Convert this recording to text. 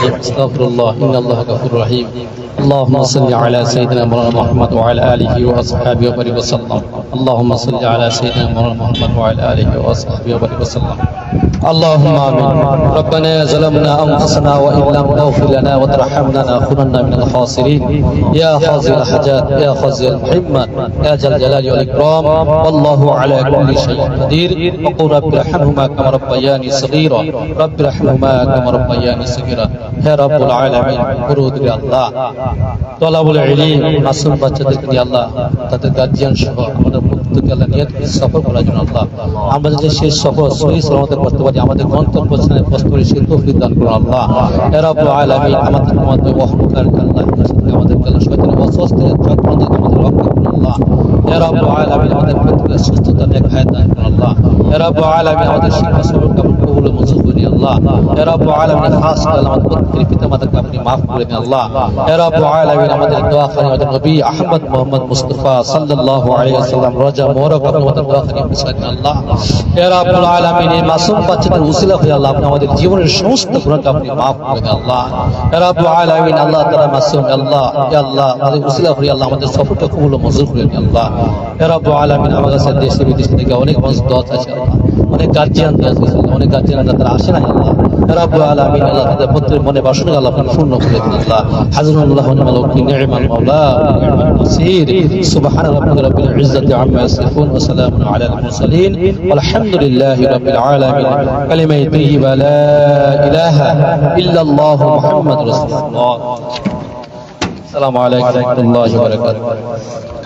الرحيم استغفر الله إن الله غفور رحيم اللهم صل على سيدنا مولانا محمد وعلى آله وأصحابه وبارك وسلم اللهم صل على سيدنا مولانا محمد وعلى آله وأصحابه وبارك وسلم اللهم آمين ربنا ظلمنا أنفسنا وإن لم تغفر لنا وترحمنا لنكونن من الخاسرين يا قاضي الحاجات يا قاضي المحمد يا ذا الجلال والإكرام والله على كل شيء قدير وقل رب ارحمهما كما ربياني صغيرا رب ارحمهما كما ربياني صغيرا يا رب العالمين درود الله তলাবুল ইলম মাসুম বাচ্চাদেরকে দিয়ে আল্লাহ তাদের গার্জিয়ান সহ আমাদের প্রত্যেককে আল্লাহ নিয়ত সফর করার জন্য আল্লাহ আমরা যাতে সেই সফর সহি সালামতে করতে পারি আমাদের গন্তব্যস্থানে পৌঁছতে সেই তৌফিক দান করুন আল্লাহ ইয়া রাব্বুল আলামিন আমাদের অহংকার আল্লাহ আমাদেরকে আল্লাহ শয়তানের ওয়াসওয়াসা থেকে চক্রান্ত থেকে আমাদের রক্ষা করুন আল্লাহ ইয়া রাব্বুল আলামিন আমাদের প্রত্যেকের সুস্থতা নেক হায়াত দান করুন আল্লাহ ইয়া রাব্বুল আলামিন আমাদের শিক্ষা সফরকে আপনি কবুল মঞ্জুর করে নিন আল্লাহ ইয়া রাব্বুল আলামিন খাস করে আমাদের প্রত্যেকের পিতামাতাকে আপনি maaf করে দিন আল্লাহ ইয়া রাব্বুল আলামিন আমাদের দোয়া খানি আমাদের নবী আহমদ মুহাম্মদ মুস্তাফা সাল্লাল্লাহু আলাইহি ওয়াসাল্লাম রোজা মোবারক আপনি আমাদের দোয়া খানি পৌঁছায় দিন আল্লাহ ইয়া রাব্বুল আলামিন এই মাসুম বাচ্চাদের উসিলা হয়ে আল্লাহ আপনি আমাদের জীবনের সমস্ত গুনাহকে আপনি maaf করে দিন আল্লাহ ইয়া রাব্বুল আলামিন আল্লাহ তাআলা মাসুম আল্লাহ ইয়া আল্লাহ আমাদের উসিলা হয়ে আল্লাহ আমাদের সফরটা কবুল মঞ্জুর করে দিন আল্লাহ ইয়া রাব্বুল আলামিন আমাদের সাথে দেশে বিদেশে থেকে অনেক মানুষ দোয়া আছে আল্লাহ অনেক গার্জিয়ান আছে অনেক গার্জিয়ান তারা আসে না আল্লাহ ইয়া রাব্বুল আলামিন আল্লাহ তাদের প্রত্যেক মনে বাসনা আল্লাহ আপনি পূর্ণ করে দিন আল্লাহ হাযরুল্লাহ ওয়া নি'মাল ওয়াকিল নি'মাল মাওলা নি'মাল নাসির সুবহান রাব্বিকা রাব্বিল ইজ্জাতি আম্মা ইয়াসিফুন ওয়া সালামুন আলাল মুরসালিন ওয়ালহামদুলিল্লাহি রাব্বিল আলামিন কালিমা তাইয়্যিবা লা ইলাহা ইল্লাল্লাহ মুহাম্মাদুর রাসূলুল্লাহ আসসালামু আলাইকুম ওয়া রাহমাতুল্লাহি ওয়া বারাকাতুহু